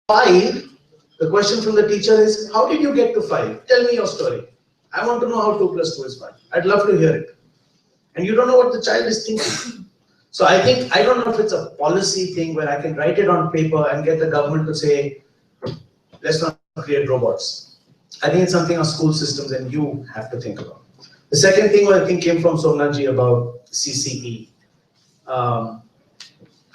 5, the question from the teacher is, how did you get to 5? Tell me your story. I want to know how 2 plus 2 is 5. I'd love to hear it. And you don't know what the child is thinking. So I think, I don't know if it's a policy thing where I can write it on paper and get the government to say, let's not create robots. I think it's something our school systems and you have to think about. The second thing I think came from Somnathji about CCE.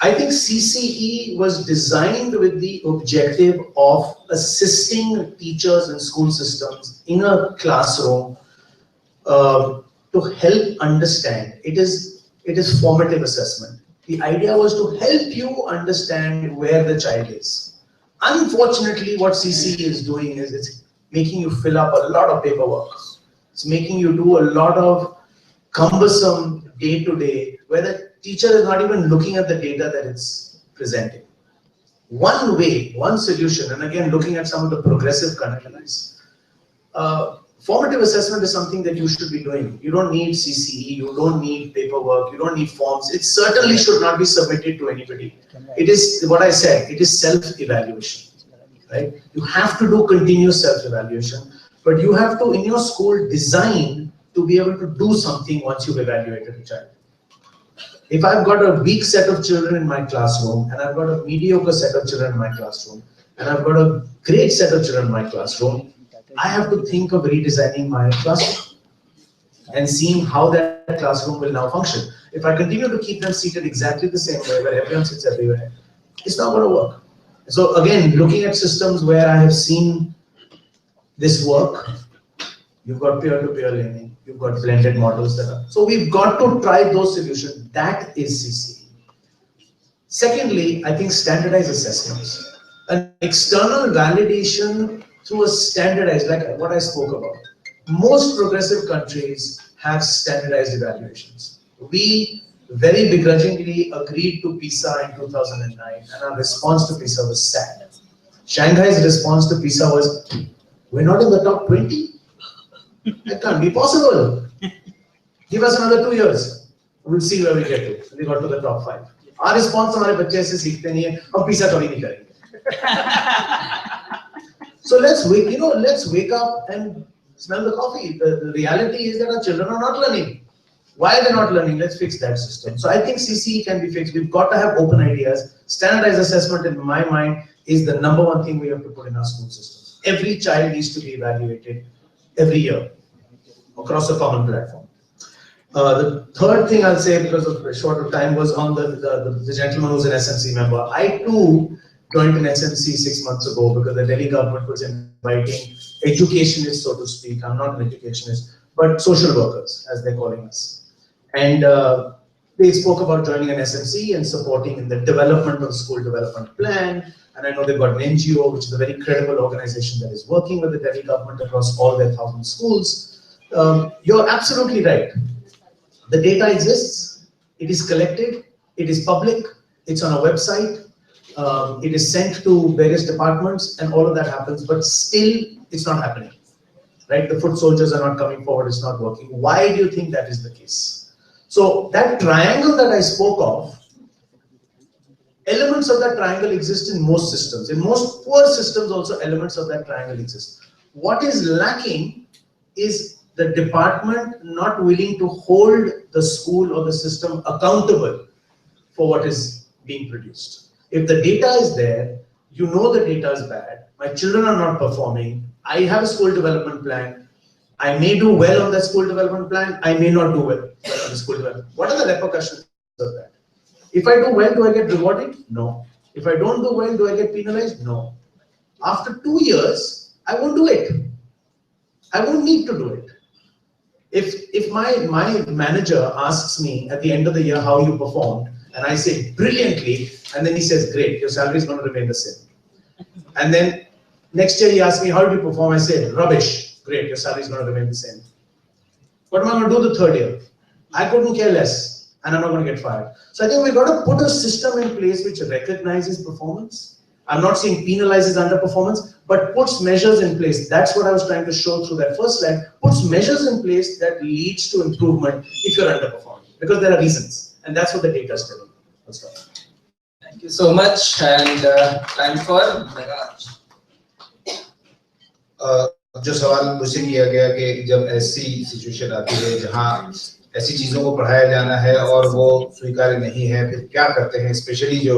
I think CCE was designed with the objective of assisting teachers and school systems in a classroom to help understand. It is formative assessment. The idea was to help you understand where the child is. Unfortunately, what CCE is doing is it's making you fill up a lot of paperwork. It's making you do a lot of cumbersome day-to-day where the teacher is not even looking at the data that it's presenting. One way, one solution, and again looking at some of the progressive countries, formative assessment is something that you should be doing. You don't need CCE, you don't need paperwork, you don't need forms. It certainly should not be submitted to anybody. It is what I said, it is self-evaluation, right? You have to do continuous self-evaluation, but you have to, in your school, design to be able to do something once you've evaluated a child. If I've got a weak set of children in my classroom, and I've got a mediocre set of children in my classroom, and I've got a great set of children in my classroom, I have to think of redesigning my classroom and seeing how that classroom will now function. If I continue to keep them seated exactly the same way, where everyone sits everywhere, it's not going to work. So again, looking at systems where I have seen this work, you've got peer-to-peer learning, you've got blended models that are. So we've got to try those solutions. That is CCE. Secondly, I think standardized assessments. An external validation through a standardized, like what I spoke about. Most progressive countries have standardized evaluations. We very begrudgingly agreed to PISA in 2009, and our response to PISA was sad. Shanghai's response to PISA was, we're not in the top 20? That can't be possible. Give us another 2 years. We'll see where we get to. And we got to the top 5. Our response, हमारे बच्चे ऐसे सीखते नहीं हैं, हम PISA कभी नहीं करेंगे. So let's wake up and smell the coffee. The reality is that our children are not learning. Why are they not learning? Let's fix that system. So I think CCE can be fixed. We've got to have open ideas. Standardized assessment, in my mind, is the #1 thing we have to put in our school systems. Every child needs to be evaluated every year across a common platform. The third thing I'll say, because of the short of time, was on the gentleman who's an SMC member. I too joined an SMC 6 months ago because the Delhi government was inviting educationists, so to speak. I'm not an educationist, but social workers, as they're calling us. And they spoke about joining an SMC and supporting in the development of the school development plan. And I know they've got an NGO, which is a very credible organization that is working with the Delhi government across all their 1,000 schools. You're absolutely right. The data exists, it is collected, it is public, it's on a website, it is sent to various departments, and all of that happens, but still it's not happening. Right? The foot soldiers are not coming forward, it's not working. Why do you think that is the case? So that triangle that I spoke of, elements of that triangle exist in most systems. In most poor systems also elements of that triangle exist. What is lacking is the department not willing to hold the school or the system accountable for what is being produced. If the data is there, you know the data is bad, my children are not performing, I have a school development plan, I may do well on that school development plan, I may not do well on the school development. What are the repercussions of that? If I do well, do I get rewarded? No. If I don't do well, do I get penalized? No. After 2 years, I won't do it. I won't need to do it. If my manager asks me at the end of the year how you performed, and I say brilliantly, and then he says, great, your salary is going to remain the same. And then next year he asks me, how did you perform? I say, rubbish, great, your salary is going to remain the same. What am I going to do the third year? I couldn't care less, and I'm not going to get fired. So I think we've got to put a system in place which recognizes performance. I'm not saying penalizes underperformance, but puts measures in place. That's what I was trying to show through that first slide. Puts measures in place that leads to improvement if you're underperforming, because there are reasons, and that's what the data is telling. That's right. Thank you so much, and time for Miraj. जो सवाल मुझसे किया गया कि जब ऐसी situation आती है जहां ऐसी चीजों को पढ़ाया जाना है और वो स्वीकार्य नहीं है, फिर क्या करते हैं, स्पेशली जो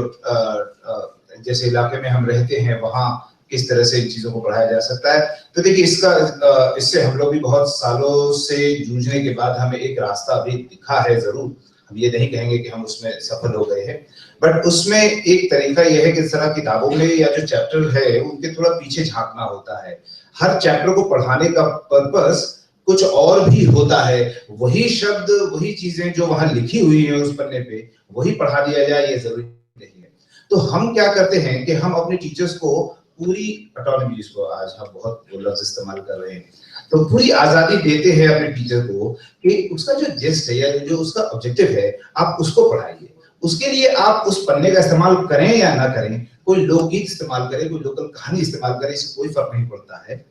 जैसे इलाके में हम रहते हैं वहाँ किस तरह से इन चीजों को पढ़ाया जा सकता है। तो देखिए इससे हम लोग भी बहुत सालों से जूझने के बाद हमें एक रास्ता अभी दिखा है जरूर, हम ये नहीं कहेंगे कि हम उसमें सफल हो गए हैं, बट उसमें एक तरीका यह है कि इस तरह किताबों में या जो चैप्टर है उनके थोड़ा पीछे झांकना होता है। हर चैप्टर को पढ़ाने का पर्पस कुछ और भी होता है, वही शब्द वही चीजें जो वहां लिखी हुई है उस पन्ने पे वही पढ़ा दिया जाए ये जरूरी नहीं है। तो हम क्या करते हैं कि हम अपने टीचर्स को पूरी ऑटोनॉमी, जिसको आज हम बहुत लफ्ज इस्तेमाल कर रहे हैं, तो पूरी आजादी देते हैं अपने टीचर को कि उसका जो जेस्ट है या जो उसका ऑब्जेक्टिव है आप उसको पढ़ाइए। उसके लिए आप उस पन्ने का इस्तेमाल करें या ना करें, कोई लोकगीत इस्तेमाल करें, कोई लोकल कहानी इस्तेमाल करें, इससे कोई फर्क नहीं पड़ता है।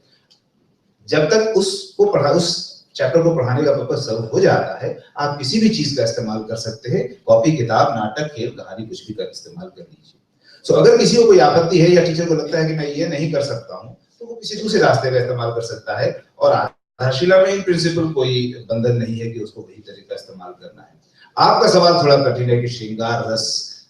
जब तक उसको उस चैप्टर को पढ़ाने का पर्पस सर्व हो जाता है, आप किसी भी चीज का इस्तेमाल कर सकते हैं, कॉपी, किताब, नाटक, खेल, कहानी, कुछ भी का इस्तेमाल कर लीजिए। सो अगर किसी को कोई आपत्ति है या टीचर को लगता है कि मैं ये नहीं कर सकता हूँ, तो वो किसी दूसरे रास्ते का इस्तेमाल कर सकता है, और आधारशिला में इन प्रिंसिपल कोई बंधन नहीं है कि उसको वही तरीका इस्तेमाल करना है। आपका सवाल थोड़ा कठिन है कि श्रृंगार रस,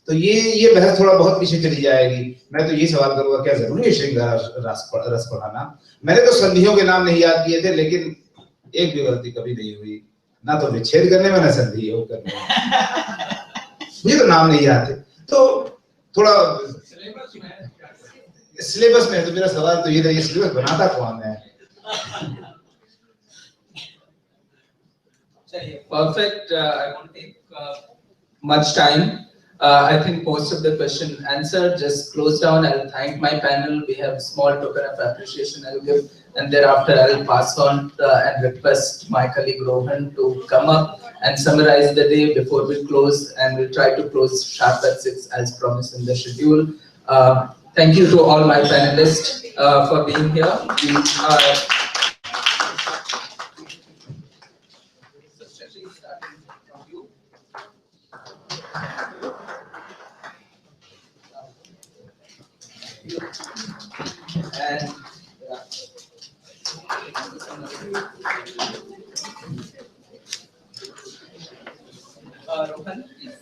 तो ये बहस थोड़ा बहुत पीछे चली जाएगी। मैं तो ये सवाल करूंगा, क्या जरूरी है श्रृंगार रस पढ़ाना? मैंने तो संधियों के नाम नहीं याद किए थे, लेकिन एक भी गलती कभी नहीं हुई, ना तो विच्छेद करने में ना संधि योग करने में। मुझे तो नाम नहीं याद थे, तो थोड़ा सिलेबस में है। तो मेरा सवाल तो ये था, ये सिलेबस बनाता कौन है? Perfect. I won't take much time. I think most of the question answered. Just close down. I'll thank my panel. We have a small token of appreciation I'll give, and thereafter I'll pass on and request my colleague Rohan to come up and summarize the day before we close, and we'll try to close sharp at 6 as promised in the schedule. Thank you to all my panelists for being here. We are and Rohan, please.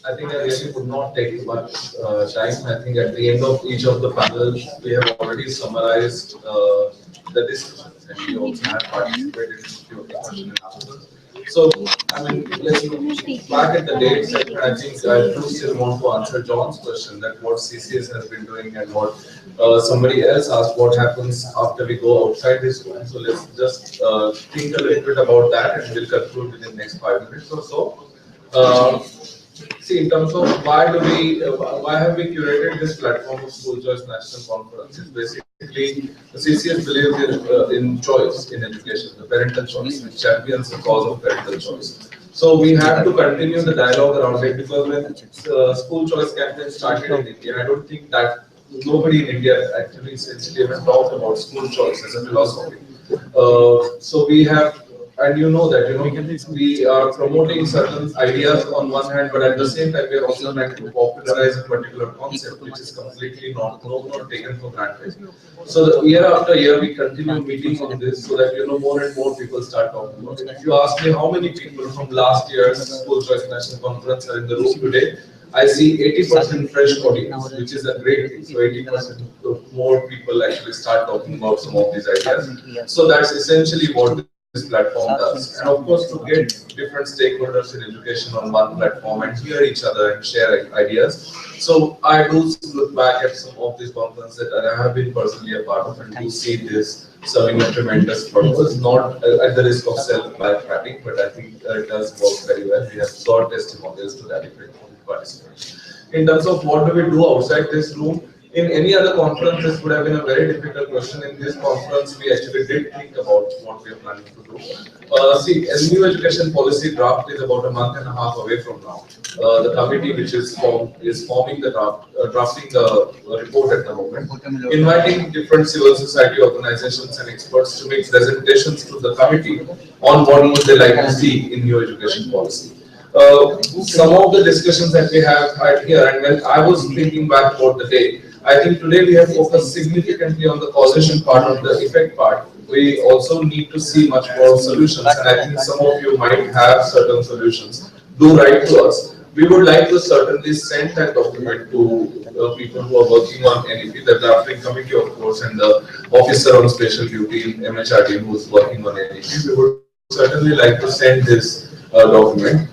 I think I really would not take much time. I think at the end of each of the panels, we have already summarized the discussions, and we also have participated in a few of the questions and answers. So, I mean, let's look back at the dates. I think I do still want to answer John's question that what CCS has been doing and what somebody else asked what happens after we go outside this room. So let's just think a little bit about that, and we'll conclude within the next 5 minutes or so. See, in terms of why have we curated this platform of School Choice National Conference? It's basically the CCS believes in choice in education, the parental choice, which champions the cause of parental choice. So we have to continue the dialogue around it, because when school choice campaign started in India, I don't think that nobody in India actually essentially even talked about school choice as a philosophy. So we have. And you know that we are promoting certain ideas on one hand, but at the same time we are also trying to popularize a particular concept which is completely not taken for granted. So year after year we continue meeting on this, so that more and more people start talking about it. If you ask me how many people from last year's School Choice National Conference are in the room today, I see 80% fresh audience, which is a great thing. So 80% more people actually start talking about some of these ideas. So that's essentially what this platform does. And of course, to get different stakeholders in education on one platform and hear each other and share ideas. So I do look back at some of these conferences that I have been personally a part of, and do see this serving a tremendous purpose, not at the risk of self-backtracking, but I think it does work very well. We have got testimonials to that effect from participants. In terms of what do we do outside this room, In any other conference, this would have been a very difficult question. In this conference, we actually did think about what we are planning to do. See, a new education policy draft is about a month and a half away from now. The committee which is forming the drafting the report at the moment, inviting different civil society organizations and experts to make presentations to the committee on what would they like to see in new education policy. Some of the discussions that we have had here, and when I was thinking back about the day, I think today we have focused significantly on the causation part, on the effect part. We also need to see much more solutions, and I think some of you might have certain solutions. Do write to us. We would like to certainly send that document to people who are working on NEP, the drafting committee, of course, and the officer on special duty in MHRD who is working on NEP. We would certainly like to send this document.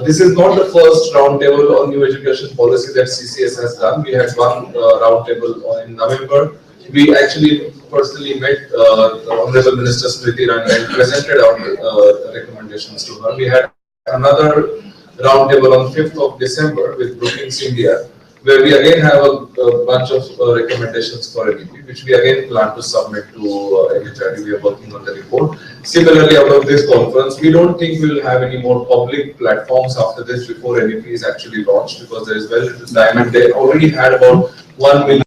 This is not the first roundtable on new education policy that CCS has done. We had one roundtable in November. We actually personally met the Honorable Minister Smriti Irani and presented our recommendations to her. We had another roundtable on 5th of December with Brookings India, where we again have a bunch of recommendations for NEP, which we again plan to submit to MHRD. We are working on the report. Similarly, out of this conference, we don't think we will have any more public platforms after this before NEP is actually launched, because there is very little time, and they already had about 1 million